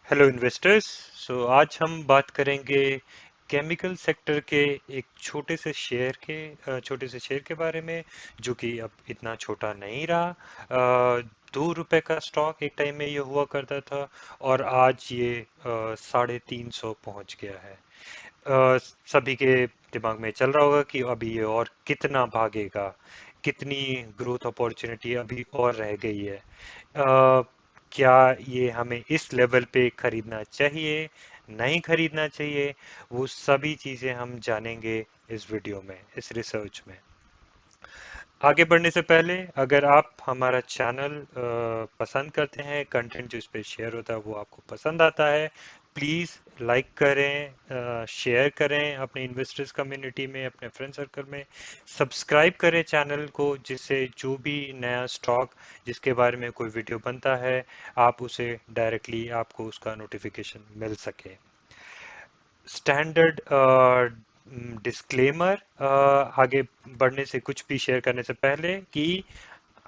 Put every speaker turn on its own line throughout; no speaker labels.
Hello investors. आज हम बात करेंगे केमिकल सेक्टर के एक छोटे से शेयर के बारे में, जो कि अब इतना छोटा नहीं रहा। 2 रुपए का स्टॉक एक टाइम में ये हुआ करता था और आज ये 350 पहुंच गया है। सभी के दिमाग में चल रहा होगा कि अभी ये और कितना भागेगा, कितनी ग्रोथ अपॉर्चुनिटी अभी और रह गई है। क्या ये हमें इस लेवल पे खरीदना चाहिए, नहीं खरीदना चाहिए, वो सभी चीजें हम जानेंगे इस वीडियो में, इस रिसर्च में। आगे बढ़ने से पहले अगर आप हमारा चैनल पसंद करते हैं, कंटेंट जो इस पे शेयर होता है वो आपको पसंद आता है, प्लीज़ लाइक करें, शेयर करें अपने इन्वेस्टर्स कम्युनिटी में, अपने फ्रेंड सर्कल में, सब्सक्राइब करें चैनल को, जिससे जो भी नया स्टॉक जिसके बारे में कोई वीडियो बनता है आप उसे डायरेक्टली आपको उसका नोटिफिकेशन मिल सके। स्टैंडर्ड डिस्क्लेमर आगे बढ़ने से कुछ भी शेयर करने से पहले कि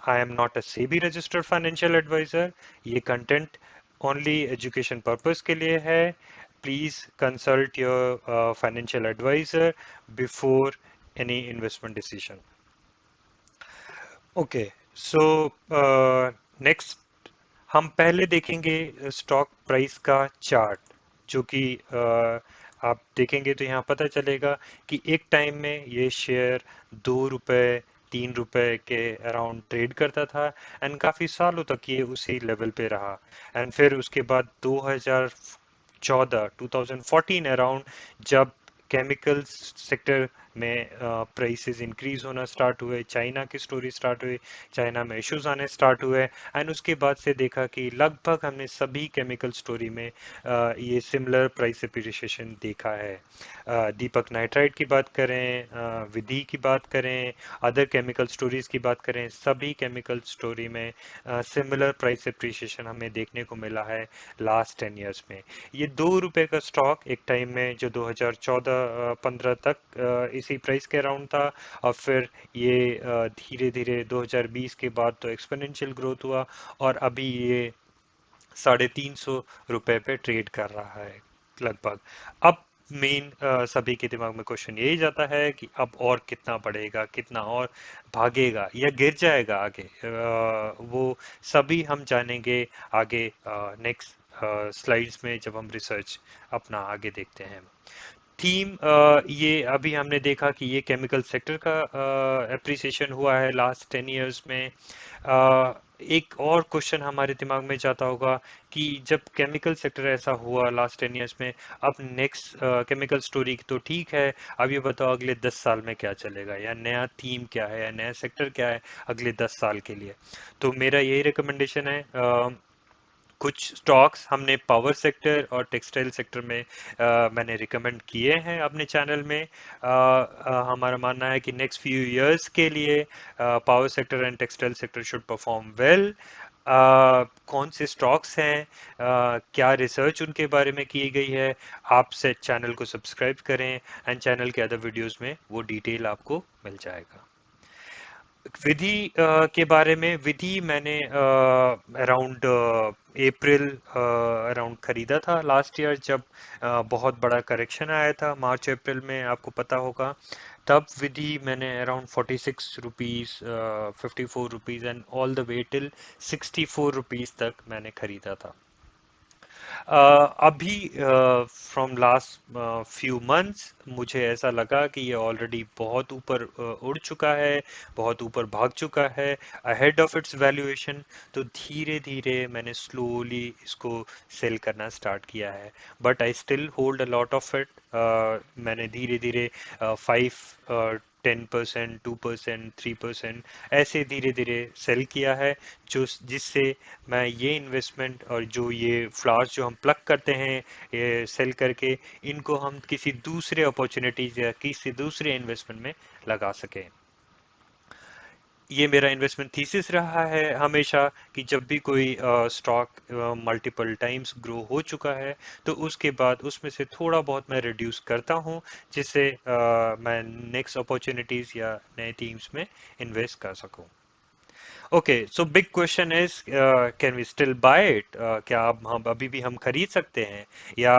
I am not a SEBI registered financial advisor. ये कंटेंट ओनली एजुकेशन पर्पस के लिए है। Please consult your financial advisor before any investment decision. Okay, so next हम पहले देखेंगे स्टॉक प्राइस का चार्ट, जो कि आप देखेंगे तो यहाँ पता चलेगा कि एक टाइम में ये शेयर 2 रुपए 3 रुपए के अराउंड ट्रेड करता था एंड काफी सालों तक ये उसी लेवल पे रहा। एंड फिर उसके बाद 2014 2014 अराउंड, जब केमिकल सेक्टर में प्राइसेस इंक्रीज होना स्टार्ट हुए, चाइना की स्टोरी स्टार्ट हुई, चाइना में इश्यूज आने स्टार्ट हुए एंड उसके बाद से देखा कि लगभग हमने सभी केमिकल स्टोरी में ये सिमिलर प्राइस एप्रिसिएशन देखा है। दीपक नाइट्राइट की बात करें, विधि की बात करें, अदर केमिकल स्टोरीज की बात करें, सभी केमिकल स्टोरी में सिमिलर प्राइस एप्रिसिएशन हमें देखने को मिला है लास्ट 10 ईयर्स में। ये 2 रुपए का स्टॉक एक टाइम में जो 2014-15 तक इसी प्राइस के अराउंड था, और फिर ये धीरे धीरे 2020 के बाद तो एक्सपोनेंशियल ग्रोथ हुआ और अभी ये 350 रुपए पे ट्रेड कर रहा है लगभग। अब मेन सभी के दिमाग में क्वेश्चन यही जाता है कि अब और कितना बढ़ेगा, कितना और भागेगा या गिर जाएगा आगे। वो सभी हम जानेंगे आगे नेक्स्ट स्लाइड्स में, जब हम रिसर्च अपना आगे देखते हैं। थीम ये अभी हमने देखा कि ये केमिकल सेक्टर का एप्रिसिएशन हुआ है लास्ट 10 ईयर्स में। एक और क्वेश्चन हमारे दिमाग में जाता होगा कि जब केमिकल सेक्टर ऐसा हुआ लास्ट 10 ईयर्स में, अब नेक्स्ट केमिकल स्टोरी तो ठीक है, अब ये बताओ अगले 10 साल में क्या चलेगा, या नया थीम क्या है, या नया सेक्टर क्या है अगले 10 साल के लिए। तो मेरा यही रिकमेंडेशन है। कुछ स्टॉक्स हमने पावर सेक्टर और टेक्सटाइल सेक्टर में मैंने रिकमेंड किए हैं अपने चैनल में। हमारा मानना है कि नेक्स्ट फ्यू इयर्स के लिए power sector and textile sector should perform well. कौन से स्टॉक्स हैं, क्या रिसर्च उनके बारे में की गई है, आप से चैनल को सब्सक्राइब करें एंड चैनल के अदर वीडियोस में वो डिटेल आपको मिल जाएगा। विधि के बारे में, विधि मैंने अराउंड अप्रैल अराउंड खरीदा था लास्ट ईयर, जब बहुत बड़ा करेक्शन आया था मार्च अप्रैल में, आपको पता होगा। तब विधि मैंने around 46 rupees, 54 rupees and all the way till 64 rupees तक मैंने खरीदा था। अभी फ्रॉम लास्ट फ्यू मंथ्स मुझे ऐसा लगा कि ये ऑलरेडी बहुत ऊपर उड़ चुका है, बहुत ऊपर भाग चुका है, अहेड ऑफ इट्स वैल्यूएशन। तो धीरे धीरे मैंने स्लोली इसको सेल करना स्टार्ट किया है, but I still hold a lot of it. मैंने धीरे धीरे 10%, 2%, 3% ऐसे धीरे धीरे सेल किया है, जो जिससे मैं ये इन्वेस्टमेंट और जो ये फ्लावर्स जो हम प्लग करते हैं ये सेल करके, इनको हम किसी दूसरे अपॉर्चुनिटीज या किसी दूसरे इन्वेस्टमेंट में लगा सकें। ये मेरा इन्वेस्टमेंट थीसिस रहा है हमेशा कि जब भी कोई स्टॉक मल्टीपल टाइम्स ग्रो हो चुका है तो उसके बाद उसमें से थोड़ा बहुत मैं रिड्यूस करता हूं, जिससे मैं नेक्स्ट अपॉर्चुनिटीज या नए टीम्स में इन्वेस्ट कर सकूं। Okay, so big question is can we still buy it? क्या अब हम अभी भी हम खरीद सकते हैं, या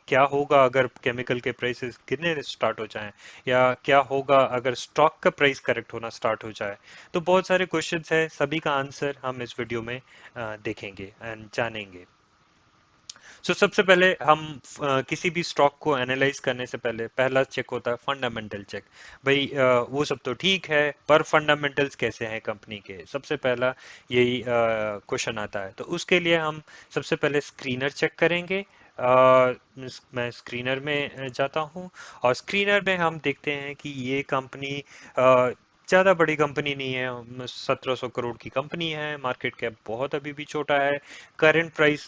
क्या होगा अगर केमिकल के प्राइसेस गिरने स्टार्ट हो जाएं, या क्या होगा अगर स्टॉक का प्राइस करेक्ट होना स्टार्ट हो जाए? तो बहुत सारे क्वेश्चंस हैं, सभी का आंसर हम इस वीडियो में देखेंगे एंड जानेंगे। सबसे पहले हम किसी भी स्टॉक को एनालाइज करने से पहले पहला चेक होता है फंडामेंटल चेक। भाई वो सब तो ठीक है, पर फंडामेंटल्स कैसे हैं कंपनी के, सबसे पहला यही क्वेश्चन आता है। तो उसके लिए हम सबसे पहले स्क्रीनर चेक करेंगे। मैं स्क्रीनर में जाता हूँ, और स्क्रीनर में हम देखते हैं कि ये कंपनी ज़्यादा बड़ी कंपनी नहीं है, 1700 करोड़ की कंपनी है, मार्केट कैप बहुत अभी भी छोटा है, करंट प्राइस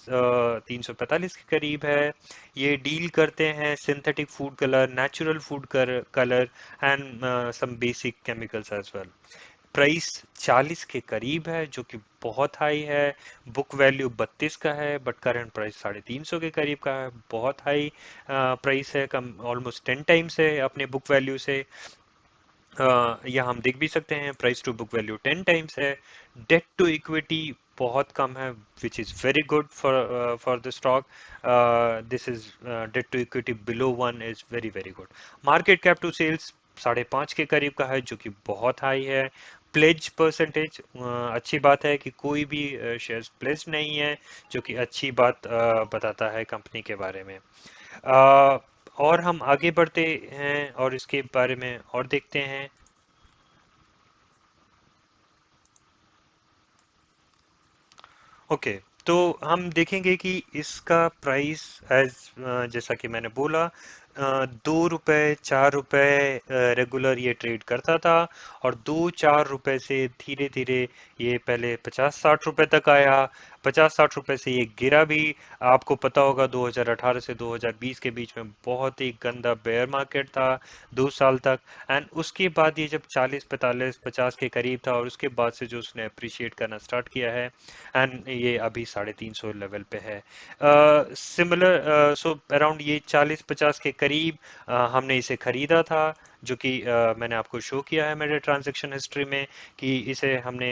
345 के करीब है। ये डील करते हैं synthetic food colour, natural food colour and some basic chemicals as well. Price 40 के करीब है, जो कि बहुत हाई है। बुक वैल्यू 32 का है, बट करंट प्राइस 350 के करीब का है, बहुत हाई प्राइस है, कम ऑलमोस्ट 10 टाइम्स है अपने बुक वैल्यू से। यहाँ हम देख भी सकते हैं price to book value 10 times है। डेट टू इक्विटी बहुत कम है, which is very good for the stock. This is debt to equity below 1 is very very good. Market cap to sales 5.5 के करीब का है, जो कि बहुत हाई है। प्लेज परसेंटेज, अच्छी बात है कि कोई भी शेयर्स प्लेज नहीं है, जो कि अच्छी बात बताता है कंपनी के बारे में। अ, और हम आगे बढ़ते हैं और इसके बारे में और देखते हैं। ओके, तो हम देखेंगे कि इसका प्राइस एज जैसा कि मैंने बोला, 2 रुपये 4 रुपये रेगुलर ये ट्रेड करता था, और 2-4 रुपए से धीरे धीरे ये पहले 50-60 रुपए तक आया। 50-60 रुपए से ये गिरा भी। आपको पता होगा 2018 से 2020 के बीच में बहुत ही गंदा बेयर मार्केट था 2 साल तक। एंड उसके बाद ये जब 40 45 50 के करीब था, और उसके बाद से जो उसने अप्रिशिएट करना स्टार्ट किया है, एंड ये अभी 350 लेवल पे है। सिमिलर, सो अराउंड ये 40-50 के करीब हमने इसे खरीदा था, जो कि मैंने आपको शो किया है मेरे ट्रांजैक्शन हिस्ट्री में, कि इसे हमने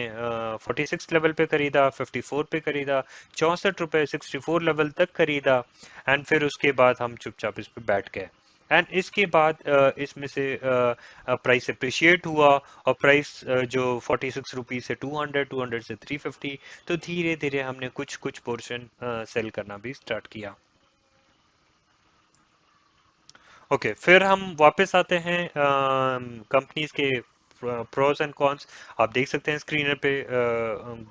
46 लेवल पे खरीदा, 54 पे खरीदा, 64 रुपये 64 लेवल तक खरीदा, एंड फिर उसके बाद हम चुपचाप इस पे बैठ गए। एंड इसके बाद इसमें से प्राइस अप्रिशिएट हुआ, और प्राइस जो 46 रुपीज से 200, 200 से 350, तो धीरे धीरे हमने कुछ कुछ पोर्शन सेल करना भी स्टार्ट किया। ओके, फिर हम वापस आते हैं कंपनीज के प्रोस एंड कॉन्स। आप देख सकते हैं स्क्रीनर पे,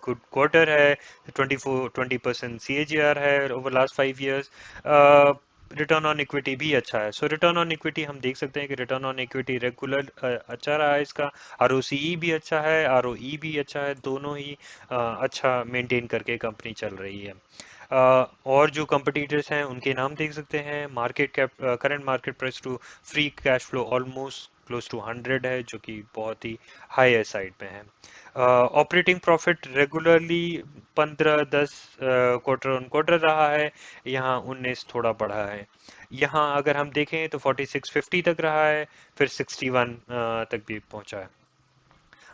गुड क्वार्टर है, 20% CAGR है over last 5 years. Return on equity भी अच्छा है। सो रिटर्न ऑन इक्विटी हम देख सकते हैं कि रिटर्न ऑन इक्विटी रेगुलर अच्छा रहा है इसका। ROCE भी अच्छा है, ROE भी अच्छा है, दोनों ही अच्छा मेंटेन करके कंपनी चल रही है। और जो कंपटीटर्स हैं उनके नाम देख सकते हैं। Market cap, current market price to free cash flow almost close to 100 है, जो कि बहुत ही हाई साइड में है। Operating profit regularly 15-10 quarter on quarter रहा है, यहाँ 19 थोड़ा बढ़ा है। यहाँ अगर हम देखें तो 4650 तक रहा है, फिर 61 तक भी पहुंचा है।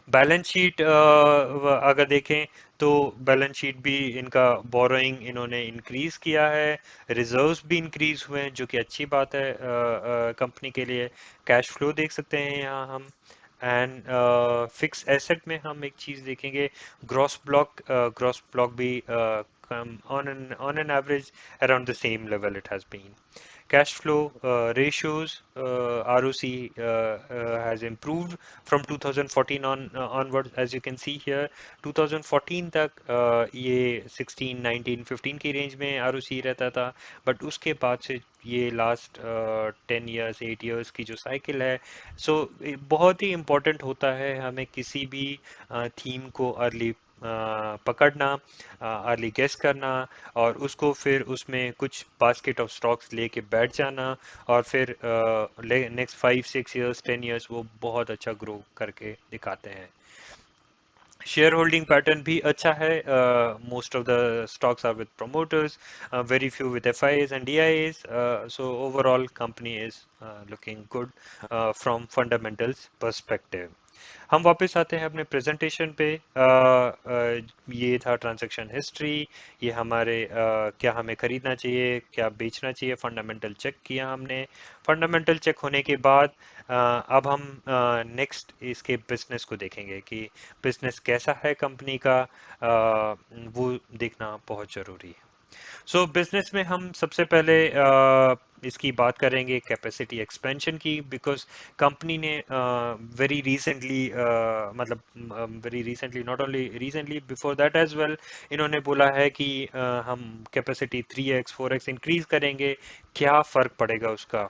बैलेंस शीट अगर देखें तो बैलेंस शीट भी इनका, बोरोइंग इन्होंने इंक्रीज किया है, रिजर्व्स भी इंक्रीज हुए हैं, जो कि अच्छी बात है कंपनी के लिए। कैश फ्लो देख सकते हैं यहाँ हम। एंड फिक्स एसेट में हम एक चीज देखेंगे, ग्रॉस ब्लॉक भी on an average around the same level it has been. Cash flow ratios, ROC has improved from 2014 onwards, as you can see here. 2014 तक ये 16 19 15 की रेंज में ROC रहता था, बट उसके बाद से ये लास्ट 10 इयर्स 8 इयर्स की जो साइकिल है। बहुत ही इम्पोर्टेंट होता है हमें किसी भी थीम को अर्ली पकड़ना, अर्ली गेस करना, और उसको फिर उसमें कुछ बास्केट ऑफ स्टॉक्स लेके बैठ जाना, और फिर नेक्स्ट 5 6 इयर्स 10 इयर्स वो बहुत अच्छा ग्रो करके दिखाते हैं। शेयर होल्डिंग पैटर्न भी अच्छा है। Most of the stocks are with promoters, very few with FIAs and DIAs. So overall company is looking good from fundamentals perspective. हम वापस आते हैं अपने प्रेजेंटेशन पे। ये था ट्रांजैक्शन हिस्ट्री। ये हमारे क्या हमें खरीदना चाहिए, क्या बेचना चाहिए, फंडामेंटल चेक किया हमने। फंडामेंटल चेक होने के बाद अब हम नेक्स्ट इसके बिजनेस को देखेंगे कि बिजनेस कैसा है कंपनी का। वो देखना बहुत जरूरी है। सो बिजनेस में हम सबसे पहले इसकी बात करेंगे कैपेसिटी एक्सपेंशन की, बिकॉज कंपनी ने वेरी रिसेंटली, मतलब very recently, not only recently, before that as well, इन्होंने बोला है कि हम कैपेसिटी 3x 4x इंक्रीज करेंगे। क्या फर्क पड़ेगा उसका,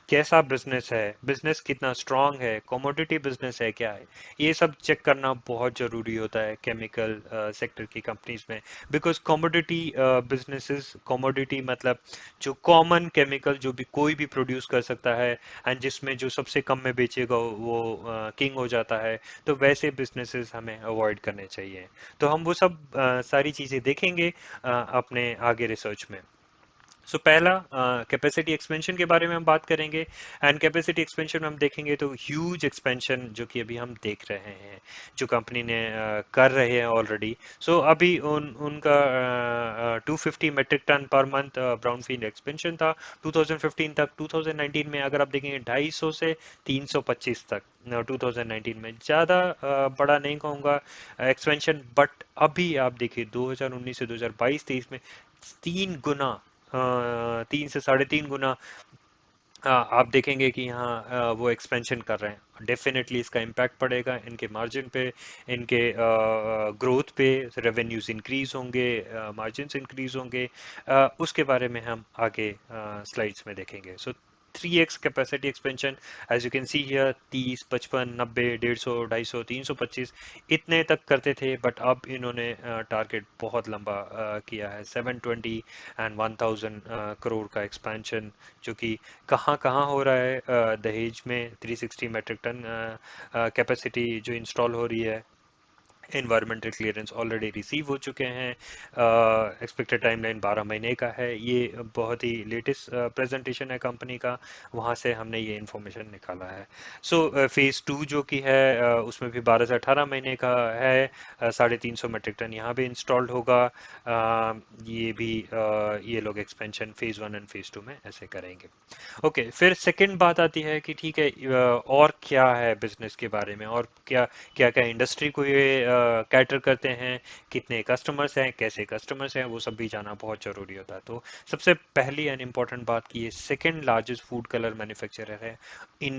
कैसा बिजनेस है, बिजनेस कितना स्ट्रांग है, कमोडिटी बिजनेस है क्या है, ये सब चेक करना बहुत जरूरी होता है केमिकल सेक्टर की कंपनीज में। बिकॉज कमोडिटी बिजनेसेस, कमोडिटी मतलब जो कॉमन केमिकल जो भी कोई भी प्रोड्यूस कर सकता है, एंड जिसमें जो सबसे कम में बेचेगा वो किंग हो जाता है। तो वैसे बिजनेसेस हमें अवॉइड करने चाहिए। तो हम वो सब सारी चीजें देखेंगे अपने आगे रिसर्च में। सो पहला कैपेसिटी एक्सपेंशन के बारे में हम बात करेंगे। एंड कैपेसिटी एक्सपेंशन में हम देखेंगे तो ह्यूज एक्सपेंशन जो कि अभी हम देख रहे हैं, जो कंपनी ने कर रहे हैं ऑलरेडी। सो अभी उनका 250 metric ton per month brownfield expansion था 2015 तक। 2019 में अगर आप देखेंगे 250 से 325 तक। 2019 में ज़्यादा बड़ा नहीं कहूँगा एक्सपेंशन, बट अभी आप देखिए 2019 से 2022-23 में 3 गुना, 3 से 3.5 गुना आप देखेंगे कि यहाँ वो एक्सपेंशन कर रहे हैं। डेफिनेटली इसका इम्पैक्ट पड़ेगा इनके मार्जिन पे, इनके ग्रोथ पे। रेवेन्यूज इंक्रीज होंगे, मार्जिन्स इंक्रीज होंगे। उसके बारे में हम आगे स्लाइड्स में देखेंगे। So 3x capacity expansion, as you can see here, 30, 55, 90, 150, 250, 325 इतने तक करते थे। बट अब इन्होंने टारगेट बहुत लंबा किया है, 720 एंड 1000 करोड़ का एक्सपेंशन, जो कि कहाँ कहाँ हो रहा है। दहेज में 360 मेट्रिक टन कैपेसिटी जो इंस्टॉल हो रही है। इन्वायरमेंटल क्लियरेंस ऑलरेडी रिसीव हो चुके हैं। एक्सपेक्टेड टाइमलाइन 12 महीने का है। ये बहुत ही लेटेस्ट प्रेजेंटेशन है कंपनी का, वहाँ से हमने ये इंफॉर्मेशन निकाला है। सो फेज 2 जो कि है उसमें भी 12 से 18 महीने का है। 350 मेट्रिक टन यहाँ भी इंस्टॉल्ड होगा। ये भी ये लोग एक्सपेंशन फेज 1 एंड फेज 2 में ऐसे करेंगे। ओके, फिर सेकंड बात आती है कि ठीक है, और क्या है बिजनेस के बारे में, और क्या क्या क्या इंडस्ट्री को ये कैटर करते हैं, कितने कस्टमर्स हैं, कैसे कस्टमर्स हैं, वो सब भी जाना बहुत जरूरी होता है। तो सबसे पहली एंड इम्पोर्टेंट बात की ये second largest food colour manufacturer है इन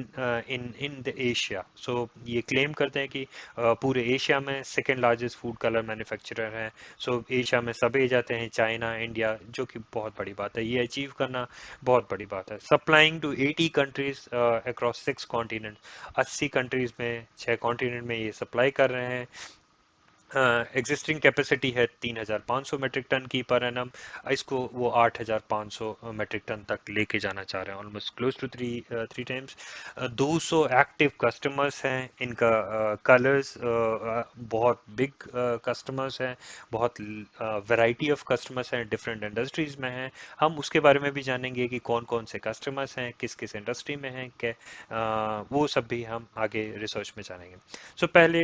इन इन द एशिया। सो ये क्लेम करते हैं कि पूरे एशिया में second largest food colour manufacturer है। सो एशिया में सभी जाते हैं, चाइना, इंडिया, जो कि बहुत बड़ी बात है। ये अचीव करना बहुत बड़ी बात है। Supplying to 80 countries across 6 continent, 80 countries में, 6 कॉन्टिनेंट में ये सप्लाई कर रहे हैं। एग्जिस्टिंग कैपेसिटी है 3500 मेट्रिक टन की पर एनम। इसको वो 8500 मेट्रिक टन तक लेके जाना चाह रहे हैं, almost close to three three times. 200 active customers हैं इनका। कलर्स बहुत बिग कस्टमर्स हैं, बहुत वैरायटी ऑफ कस्टमर्स हैं, डिफरेंट इंडस्ट्रीज में हैं। हम उसके बारे में भी जानेंगे कि कौन कौन से कस्टमर्स हैं, किस किस इंडस्ट्री में हैं, क्या वो सब भी हम आगे रिसर्च में जानेंगे। सो पहले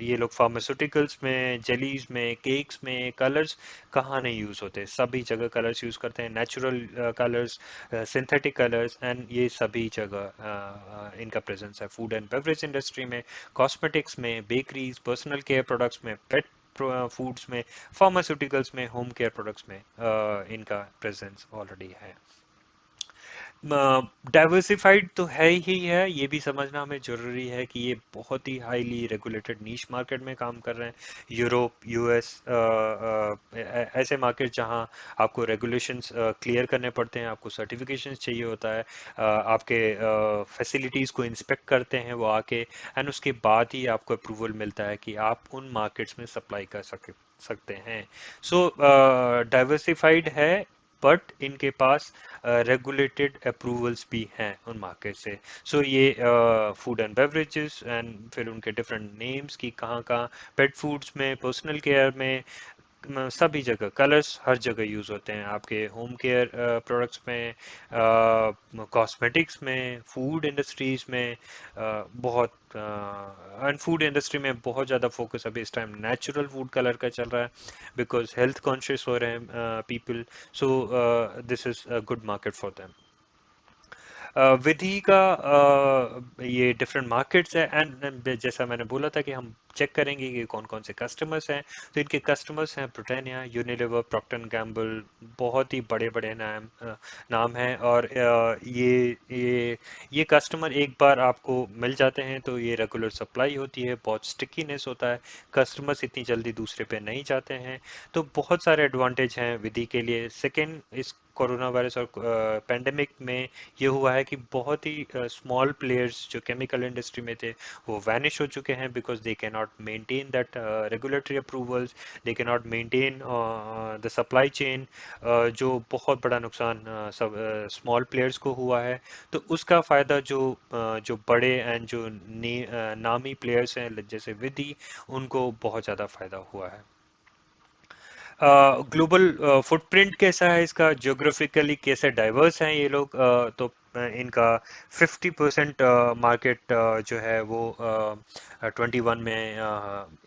ये लोग फार्मास्यूटिकल्स में, जेलीज में, केक्स में कलर्स कहाँ नहीं यूज़ होते, सभी जगह कलर्स यूज़ करते हैं। Natural colours, synthetic colours, and ये सभी जगह इनका प्रेजेंस है। फूड एंड बेवरेज इंडस्ट्री में, कॉस्मेटिक्स में, बेकरीज, पर्सनल केयर प्रोडक्ट्स में, पेट फूड्स में, फार्मास्यूटिकल्स में, होम केयर प्रोडक्ट्स में इनका प्रेजेंस ऑलरेडी है। डाइवर्सिफाइड तो है ही है, ये भी समझना हमें जरूरी है कि ये बहुत ही हाईली रेगुलेटेड नीश मार्केट में काम कर रहे हैं। यूरोप, यूएस, ऐसे मार्केट जहां आपको रेगुलेशंस क्लियर करने पड़ते हैं, आपको सर्टिफिकेशंस चाहिए होता है, आपके फैसिलिटीज़ को इंस्पेक्ट करते हैं वो आके, एंड उसके बाद ही आपको अप्रूवल मिलता है कि आप उन मार्केट्स में सप्लाई कर सकते हैं। सो डाइवर्सिफाइड है, बट इनके पास रेगुलेटेड अप्रूवल्स भी हैं उन मार्केट से। सो ये फूड एंड बेवरेजेस, एंड फिर उनके डिफरेंट नेम्स की कहाँ कहाँ, पेट फूड्स में, पर्सनल केयर में, सभी जगह कलर्स हर जगह यूज होते हैं, आपके होम केयर प्रोडक्ट्स में, कॉस्मेटिक्स में, फूड इंडस्ट्रीज में, बहुत एंड फूड इंडस्ट्री में बहुत ज़्यादा फोकस अभी इस टाइम नेचुरल फूड कलर का चल रहा है, बिकॉज हेल्थ कॉन्शियस हो रहे हैं people, so this is a good market for them. Vidhi का ये डिफरेंट मार्केट्स है, एंड जैसा मैंने बोला था कि हम चेक करेंगे कि कौन कौन से कस्टमर्स हैं। तो इनके कस्टमर्स हैं Britannia, Unilever, Procter and Gamble, बहुत ही बड़े बड़े नाम हैं। और ये कस्टमर एक बार आपको मिल जाते हैं तो ये रेगुलर सप्लाई होती है, बहुत स्टिकीनेस होता है, कस्टमर्स इतनी जल्दी दूसरे पे नहीं जाते हैं। तो बहुत सारे एडवांटेज हैं विधि के लिए। सेकेंड, इस कोरोना वायरस और पेंडेमिक में ये हुआ है कि बहुत ही स्मॉल प्लेयर्स जो केमिकल इंडस्ट्री में थे वो वैनिश हो चुके हैं, because they can not maintain that regulatory approvals, they can not maintain the supply chain, जो बहुत बड़ा नुकसान सब स्मॉल प्लेयर्स को हुआ है। तो उसका फायदा जो बड़े एंड जो नामी प्लेयर्स हैं जैसे विधि, उनको बहुत ज़्यादा फायदा हुआ है। ग्लोबल फुटप्रिंट कैसा है इसका, ज्योग्राफिकली कैसे डाइवर्स हैं ये लोग, तो इनका 50% मार्केट जो है वो 21 में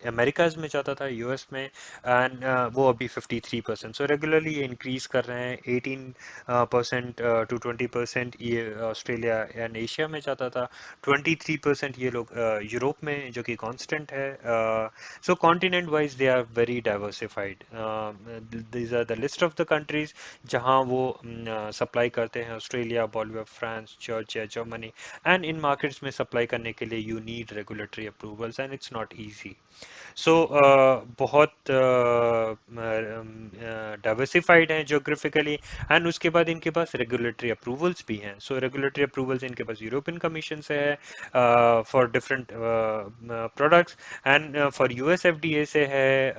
अमेरिकाज में जाता था, यूएस में, एंड वो अभी 53%, सो रेगुलरली ये इंक्रीज कर रहे हैं। 18% टू 20% ये ऑस्ट्रेलिया एंड एशिया में जाता था, 23% ये लोग यूरोप में, जो कि कांस्टेंट है। So continent-wise, they are very diversified. These are the list of the countries जहाँ वो सप्लाई करते हैं: Australia, Bolivia, France, Georgia, Germany. And in markets में सप्लाई करने के लिए you need regulatory approvals and it's not easy. So बहुत diversified हैं जोग्राफिकली, एंड उसके बाद इनके पास रेगुलेटरी अप्रूवल्स भी हैं। सो रेगुलेटरी अप्रूवल्स इनके पास यूरोपियन कमीशन से है for different products, and for US FDA से है,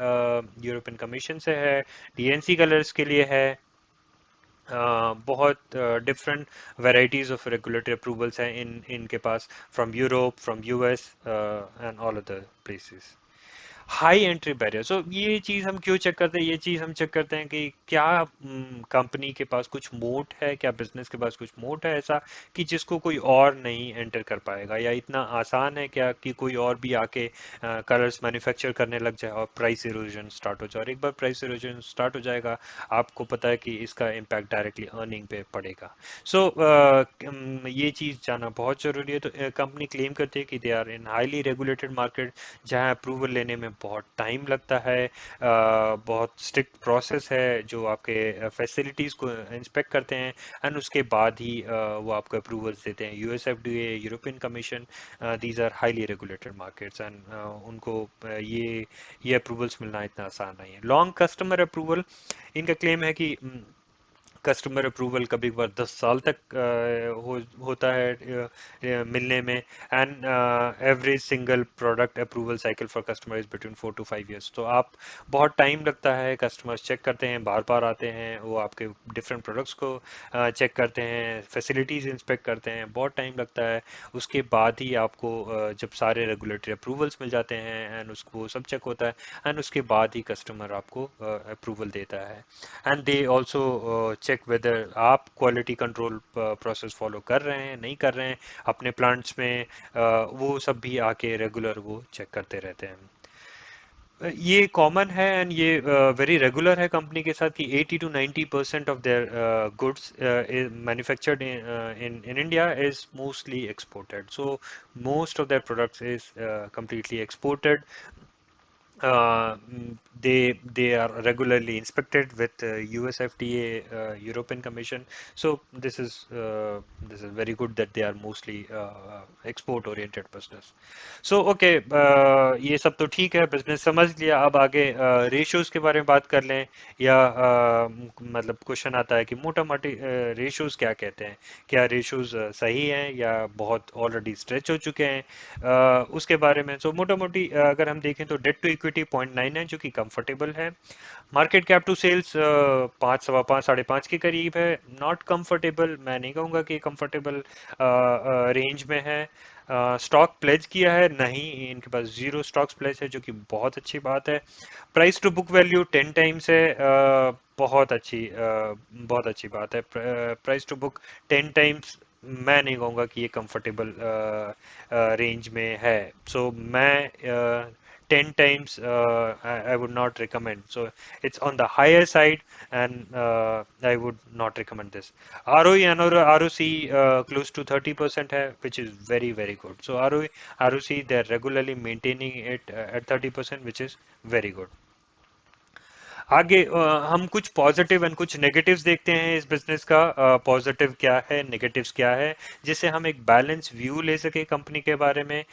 यूरोपियन कमीशन से है, डीएनसी कलर्स के लिए है। बहुत different varieties of regulatory approvals हैं इन इनके पास, from Europe, from US and all other places. High entry barrier, so ये चीज हम क्यों चेक करते हैं? ये चीज हम चेक करते हैं कि क्या कंपनी के पास कुछ मोट है, क्या बिजनेस के पास कुछ मोट है ऐसा कि जिसको कोई और नहीं एंटर कर पाएगा, या इतना आसान है क्या कि कोई और भी आके कलर्स मैन्युफैक्चर करने लग जाए और प्राइस इरोजन स्टार्ट हो जाए। और एक बार प्राइस इरोजन स्टार्ट हो जाएगा, आपको पता है कि इसका इम्पैक्ट डायरेक्टली अर्निंग पे पड़ेगा। सो ये चीज जानना बहुत जरूरी है। तो कंपनी क्लेम करती है कि they are in highly regulated market, जहां अप्रूवल लेने में बहुत टाइम लगता है, बहुत स्ट्रिक्ट प्रोसेस है, जो आपके फैसिलिटीज़ को इंस्पेक्ट करते हैं, एंड उसके बाद ही वो आपको अप्रूवल्स देते हैं। US FDA, European Commission, these are highly regulated markets, and उनको ये अप्रूवल्स मिलना इतना आसान नहीं है। लॉन्ग कस्टमर अप्रूवल, इनका क्लेम है कि कस्टमर अप्रूवल कभी कभार 10 साल तक होता है मिलने में, and average single product approval cycle for customer is between 4 to 5 years। तो आप बहुत टाइम लगता है, कस्टमर्स चेक करते हैं, बार बार आते हैं, वो आपके डिफरेंट प्रोडक्ट्स को चेक करते हैं, फैसिलिटीज इंस्पेक्ट करते हैं, बहुत टाइम लगता है। उसके बाद ही आपको जब सारे रेगुलेटरी अप्रूवल्स मिल जाते हैं एंड उसको सब चेक होता है, एंड उसके बाद ही कस्टमर आपको अप्रूवल देता है। And they also check whether आप क्वालिटी कंट्रोल प्रोसेस फॉलो कर रहे हैं, नहीं कर रहे हैं अपने प्लांट्स में, वो सब भी आके रेगुलर वो चेक करते रहते हैं। ये कॉमन है एंड ये वेरी रेगुलर है कंपनी के साथ कि 80 to 90% of their goods manufactured in India is mostly exported, so most of their products is completely exported. They are regularly inspected with US FDA, European Commission. So this is very good that they are mostly export oriented business. So okay, ये सब तो ठीक है, business समझ लिया। अब आगे ratios के बारे में बात कर लें, या मतलब क्वेश्चन आता है कि मोटा मोटी रेशियोज क्या कहते हैं, क्या रेशियोज सही हैं या बहुत ऑलरेडी स्ट्रेच हो चुके हैं, उसके बारे में। सो मोटा मोटी अगर हम देखें तो डेट टू इक्विटी इक्विटी 0.9 है जो कि कंफर्टेबल है। मार्केट कैप टू सेल्स 5, 5.25, 5.5 के करीब है। नॉट कंफर्टेबल, मैं नहीं कहूँगा कि कंफर्टेबल रेंज में है। स्टॉक प्लेज किया है नहीं, इनके पास जीरो स्टॉक्स प्लेज है जो कि बहुत अच्छी बात है। Price to book value 10 times है, बहुत अच्छी बात है। प्राइस टू बुक 10 टाइम्स, मैं नहीं कहूँगा कि ये कंफर्टेबल रेंज में है। सो मैं 10 times I would not recommend. So it's on the higher side, and I would not recommend this. ROE and ROC close to 30% hai, which is very very good. So ROE ROC they're regularly maintaining it at 30%, which is very good. आगे हम कुछ positive and कुछ negatives देखते हैं इस business का। Positive क्या है, नेगेटिव्स क्या है, जिससे हम एक बैलेंस व्यू ले सके कंपनी के बारे में।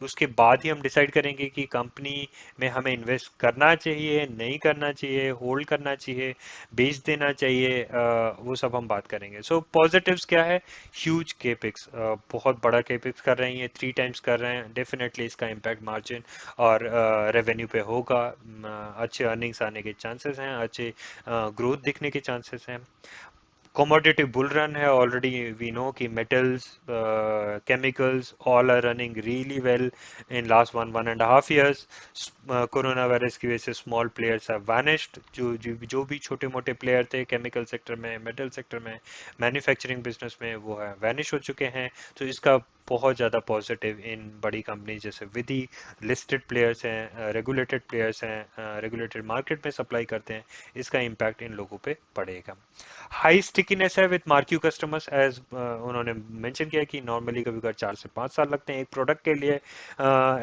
उसके बाद ही हम डिसाइड करेंगे कि कंपनी में हमें इन्वेस्ट करना चाहिए, नहीं करना चाहिए, होल्ड करना चाहिए, बेच देना चाहिए, वो सब हम बात करेंगे। सो पॉजिटिव्स क्या है, ह्यूज केपिक्स, बहुत बड़ा केपिक्स कर रहे हैं, ये 3 टाइम्स कर रहे हैं। डेफिनेटली इसका इम्पैक्ट मार्जिन और रेवेन्यू पे होगा। अच्छे अर्निंग्स आने के चांसेस हैं, अच्छे ग्रोथ दिखने के चांसेस हैं। commodity bull run है already. We know कि metals, chemicals all are running really well in last 1.5 years. Corona virus की वजह से स्मॉल प्लेयर्स have vanished. जो भी छोटे मोटे प्लेयर थे केमिकल सेक्टर में, मेटल सेक्टर में, मैन्युफैक्चरिंग बिजनेस में, वो है वैनिश हो चुके हैं। तो इसका बहुत ज़्यादा पॉजिटिव इन बड़ी कंपनी जैसे विधि, लिस्टेड प्लेयर्स हैं, रेगुलेटेड प्लेयर्स हैं, रेगुलेटेड मार्केट में सप्लाई करते हैं, इसका इम्पैक्ट इन लोगों पे पड़ेगा। हाई स्टिकीनेस है विद मार्क्यू कस्टमर्स, एज उन्होंने मेंशन किया कि नॉर्मली कभी कभी 4 से 5 साल लगते हैं एक प्रोडक्ट के लिए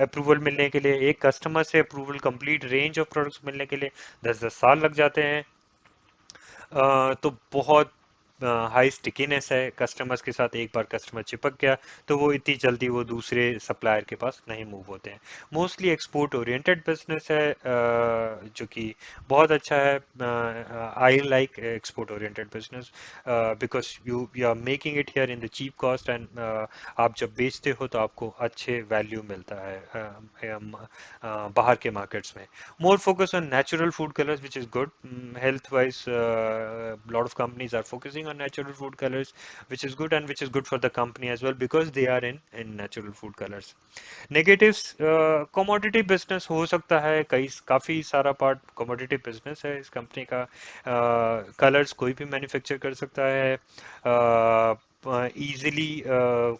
अप्रूवल मिलने के लिए। एक कस्टमर से approval complete range of products मिलने के लिए 10-10 साल लग जाते हैं। तो बहुत हाई स्टिकीनेस है कस्टमर्स के साथ। एक बार कस्टमर चिपक गया तो वो इतनी जल्दी वो दूसरे सप्लायर के पास नहीं मूव होते हैं। मोस्टली एक्सपोर्ट ओरिएंटेड बिजनेस है, जो कि बहुत अच्छा है। I like export oriented business because you are making it here in the cheap cost, and आप जब बेचते हो तो आपको अच्छे वैल्यू मिलता है बाहर के मार्केट्स में। More focus on natural food colors, which is good. Health wise, lot of companies are focusing on natural food colors, which is good, and which is good for the company as well because they are in natural food colors. Negatives, commodity business हो सकता है, कई काफी सारा part commodity business है इस company का। Colours कोई भी मैन्युफैक्चर कर सकता है, इजीली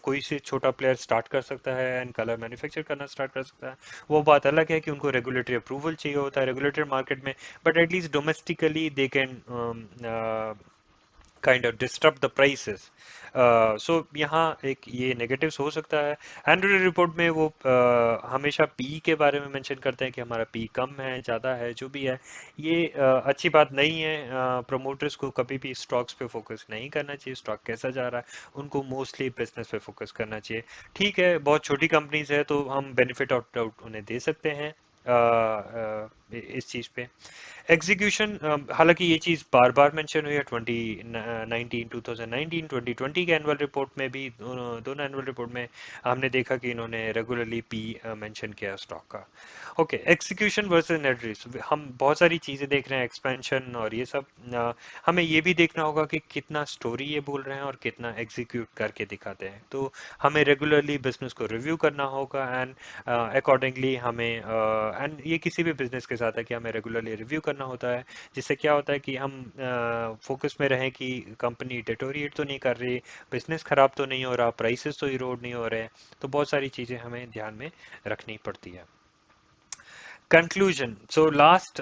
कोई से छोटा प्लेयर स्टार्ट कर सकता है एंड कलर मैन्युफैक्चर करना स्टार्ट कर सकता है। वो बात अलग है कि उनको रेगुलेटरी अप्रूवल चाहिए होता है रेगुलेटेड मार्केट में, but at least domestically they can kind of disturb the prices. So यहाँ एक ये नेगेटिव्स हो सकता है। एनुअल रिपोर्ट में वो हमेशा पी के बारे में मेंशन करते हैं कि हमारा पी कम है, ज़्यादा है, जो भी है। ये अच्छी बात नहीं है। प्रमोटर्स को कभी भी स्टॉक्स पे फोकस नहीं करना चाहिए, स्टॉक कैसा जा रहा है, उनको मोस्टली बिजनेस पे फोकस करना चाहिए। ठीक है, बहुत छोटी कंपनीज है तो हम बेनिफिट ऑफ डाउट उन्हें दे सकते हैं इस चीज़ पे। एग्जीक्यूशन, हालांकि ये चीज़ बार बार मेंशन हुई है 2019 2020 के एनुअल रिपोर्ट में भी, दोनों एनुअल रिपोर्ट में हमने देखा कि इन्होंने रेगुलरली पी मेंशन किया स्टॉक का। Okay, execution versus net risk, हम बहुत सारी चीज़ें देख रहे हैं, एक्सपेंशन और ये सब। हमें ये भी देखना होगा कि कितना स्टोरी ये बोल रहे हैं और कितना एग्जीक्यूट करके दिखाते हैं। तो हमें रेगुलरली बिजनेस को रिव्यू करना होगा एंड अकॉर्डिंगली हमें एंड ये किसी भी बिजनेस के साथ है कि हमें रेगुलरली रिव्यू करना होता है, जिससे क्या होता है कि हम फोकस में रहें कि कंपनी डिटोरिएट तो नहीं कर रही, बिजनेस खराब तो नहीं हो रहा, प्राइसेस तो इरोड नहीं हो रहे। तो बहुत सारी चीज़ें हमें ध्यान में रखनी पड़ती है। Conclusion. So last,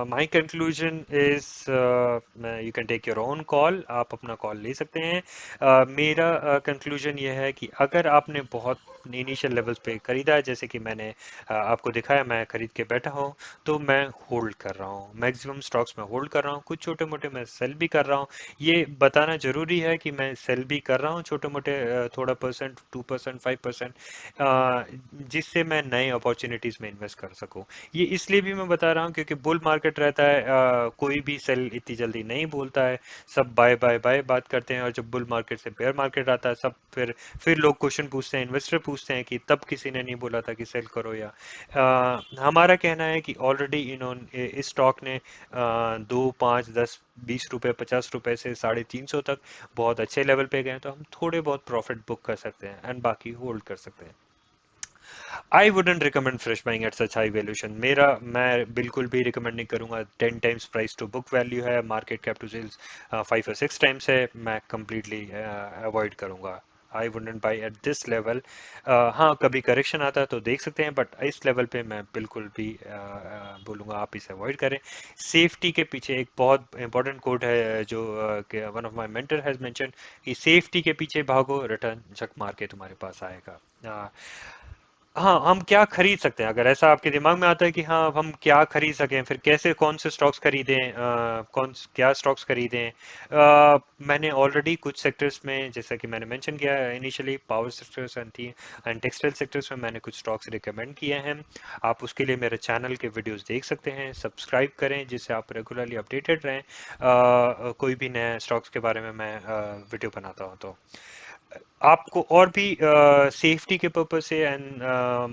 my conclusion is, you can take your own call. आप अपना कॉल ले सकते हैं। मेरा कंक्लूजन ये है कि अगर आपने बहुत इनिशियल लेवल्स पे खरीदा है, जैसे कि मैंने आपको दिखाया, मैं खरीद के बैठा हूँ, तो मैं होल्ड कर रहा हूँ। मैक्सिमम स्टॉक्स में होल्ड कर रहा हूँ, कुछ छोटे मोटे मैं सेल भी कर रहा हूँ। ये बताना जरूरी है कि मैं सेल भी कर रहा हूँ छोटे मोटे, थोड़ा परसेंट, 2%, 5%, जिससे मैं नए अपॉर्चुनिटीज में इन्वेस्ट कर सकूं। ये इसलिए भी मैं बता रहा हूँ क्योंकि बुल मार्केट रहता है, कोई भी सेल इतनी जल्दी नहीं बोलता है, सब बाय बाय बाय बात करते हैं। और जब बुल मार्केट से बेयर मार्केट आता है, सब फिर लोग क्वेश्चन पूछते हैं, इन्वेस्टर पूछते पूछते हैं कि तब किसी ने नहीं बोला था कि सेल करो, या हमारा कहना है कि ऑलरेडी इन्होंने इस स्टॉक ने 2, 5, 10, 20 रुपए, 50 रुपए से 350 तक बहुत अच्छे लेवल पे गए हैं, तो हम थोड़े बहुत प्रॉफिट बुक कर सकते हैं एंड बाकी होल्ड कर सकते हैं। I wouldn't recommend fresh buying at such high valuation. मैं बिल्कुल भी रिकमेंड नहीं करूंगा। 10 times price to book value है, मार्केट कैप टू सेल्स 5 और 6 टाइम्स है। मैं कंप्लीटली अवॉइड करूंगा। I wouldn't buy at this level. हाँ, कभी करेक्शन आता है तो देख सकते हैं, बट इस लेवल पे मैं बिल्कुल भी बोलूंगा आप इसे अवॉइड करें। सेफ्टी के पीछे एक बहुत इंपॉर्टेंट कोड है जो one of my mentor has mention, कि सेफ्टी के पीछे भागो, रिटर्न झक मार के तुम्हारे पास आएगा। हाँ, हम क्या खरीद सकते हैं, अगर ऐसा आपके दिमाग में आता है कि हाँ हम क्या खरीद सकें, फिर कैसे, कौन से स्टॉक्स खरीदें, क्या स्टॉक्स खरीदें। मैंने ऑलरेडी कुछ सेक्टर्स में, जैसा कि मैंने मेंशन किया initially, power sectors and textile sectors में मैंने कुछ स्टॉक्स रिकमेंड किए हैं। आप उसके लिए मेरे चैनल के वीडियोस देख सकते हैं, सब्सक्राइब करें जिससे आप रेगुलरली अपडेटेड रहें। कोई भी नए स्टॉक्स के बारे में मैं वीडियो बनाता हूँ तो आपको, और भी सेफ्टी के पर्पज से एंड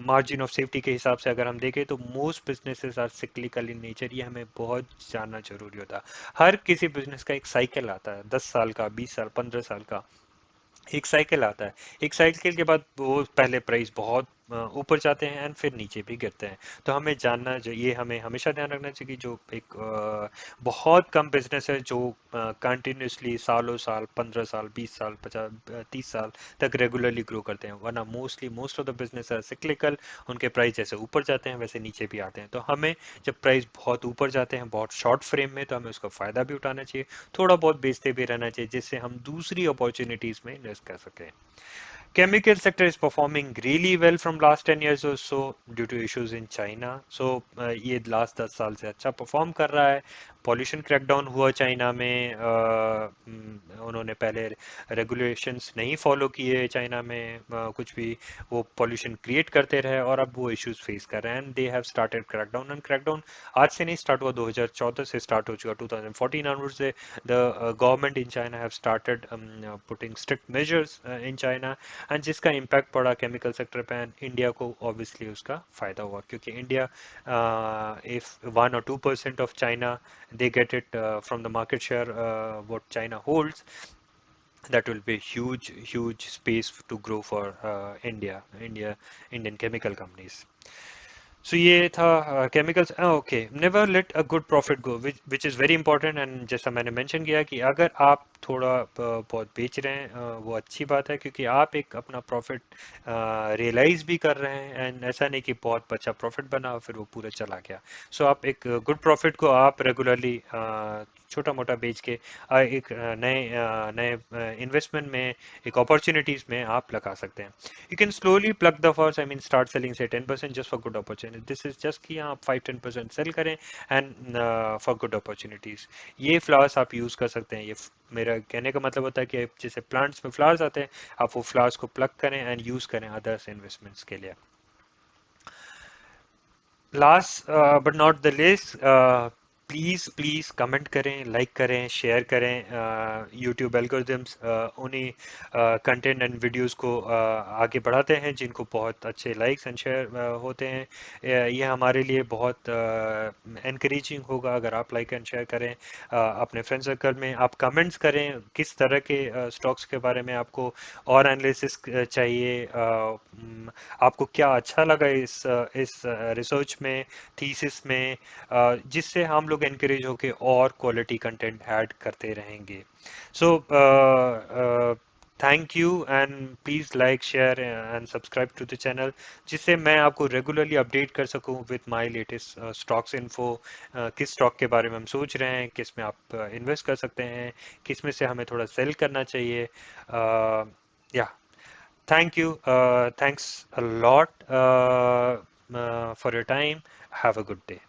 मार्जिन ऑफ सेफ्टी के हिसाब से अगर हम देखें तो most businesses are cyclical in nature. ये हमें बहुत जानना जरूरी होता है। हर किसी बिजनेस का एक साइकिल आता है, 10 साल का, 20 साल, 15 साल का एक साइकिल आता है। एक साइकिल के बाद वो पहले प्राइस बहुत ऊपर जाते हैं एंड फिर नीचे भी गिरते हैं। तो हमें जानना चाहिए, हमें हमेशा ध्यान रखना चाहिए कि जो एक बहुत कम बिजनेस है जो कंटिन्यूसली सालों साल, 15 साल, 20 साल, 50, 30 साल तक रेगुलरली ग्रो करते हैं, वरना मोस्ट ऑफ द बिजनेस है सिक्लिकल। उनके प्राइस जैसे ऊपर जाते हैं वैसे नीचे भी आते हैं। तो हमें जब प्राइस बहुत ऊपर जाते हैं बहुत शॉर्ट फ्रेम में, तो हमें उसका फायदा भी उठाना चाहिए, थोड़ा बहुत बेचते भी रहना चाहिए, जिससे हम दूसरी अपॉर्चुनिटीज में इन्वेस्ट कर सकें। Chemical sector is performing really well from last 10 years or so due to issues in China. So ये लास्ट 10 साल से अच्छा परफॉर्म कर रहा है। पॉल्यूशन क्रैकडाउन हुआ चाइना में, उन्होंने पहले रेगुलेशंस नहीं फॉलो किए चाइना में, कुछ भी वो पॉल्यूशन क्रिएट करते रहे और अब वो इश्यूज फेस कर रहे हैं। And they have started crackdown, and crackdown आज से नहीं स्टार्ट हुआ, 2014 से स्टार्ट हो चुका। 2014 onwards the government in China have started putting strict measures in China, and जिसका इम्पैक्ट पड़ा केमिकल सेक्टर पे, एंड इंडिया को ऑब्वियसली उसका फायदा हुआ, क्योंकि India, if 1 or 2% of China they get it from the market share what China holds, that will be huge space to grow for Indian chemical companies. So ये था chemicals. Okay, never let a good profit go, which is very important. And जैसा मैंने mention किया कि अगर आप थोड़ा बहुत बेच रहे हैं, वो अच्छी बात है, क्योंकि आप एक अपना प्रॉफिट रियलाइज भी कर रहे हैं, एंड ऐसा नहीं कि बहुत अच्छा प्रॉफिट बना और फिर वो पूरा चला गया। सो आप एक गुड प्रॉफिट को आप रेगुलरली छोटा मोटा बेच के एक नए इन्वेस्टमेंट में, एक अपॉर्चुनिटीज में आप लगा सकते हैं। You can slowly plug the first, I mean start selling say 10% just for good opportunity. This is just कि आप 5-10% सेल करें एंड फॉर गुड अपॉर्चुनिटीज। ये फ्लावर्स आप यूज कर सकते हैं। मेरा कहने का मतलब होता है कि जैसे प्लांट्स में फ्लावर्स आते हैं, आप वो फ्लावर्स को प्लग करें एंड यूज करें अदर्स इन्वेस्टमेंट्स के लिए। Last but not the list, please please comment करें, लाइक करें, शेयर करें। यूट्यूब एल्गोरिदम्स उन्हीं कंटेंट एंड वीडियोस को आगे बढ़ाते हैं जिनको बहुत अच्छे लाइक्स एंड शेयर होते हैं। ये हमारे लिए बहुत एनकरेजिंग होगा अगर आप लाइक एंड शेयर करें। अपने फ्रेंड सर्कल में आप कमेंट्स करें किस तरह के स्टॉक्स के बारे में आपको और एनालिसिस चाहिए, आपको क्या अच्छा लगा इस रिसर्च में, थीसिस में, जिससे हम लोग एनकरेज होके और क्वालिटी कंटेंट ऐड करते रहेंगे। So thank you, and please like, share and subscribe to the channel, जिससे मैं आपको रेगुलरली अपडेट कर सकूं with my latest stocks info. किस स्टॉक के बारे में हम सोच रहे हैं, किस में आप इन्वेस्ट कर सकते हैं, किस में से हमें थोड़ा सेल करना चाहिए। या thank you. Thanks a lot for your time. Have a good day.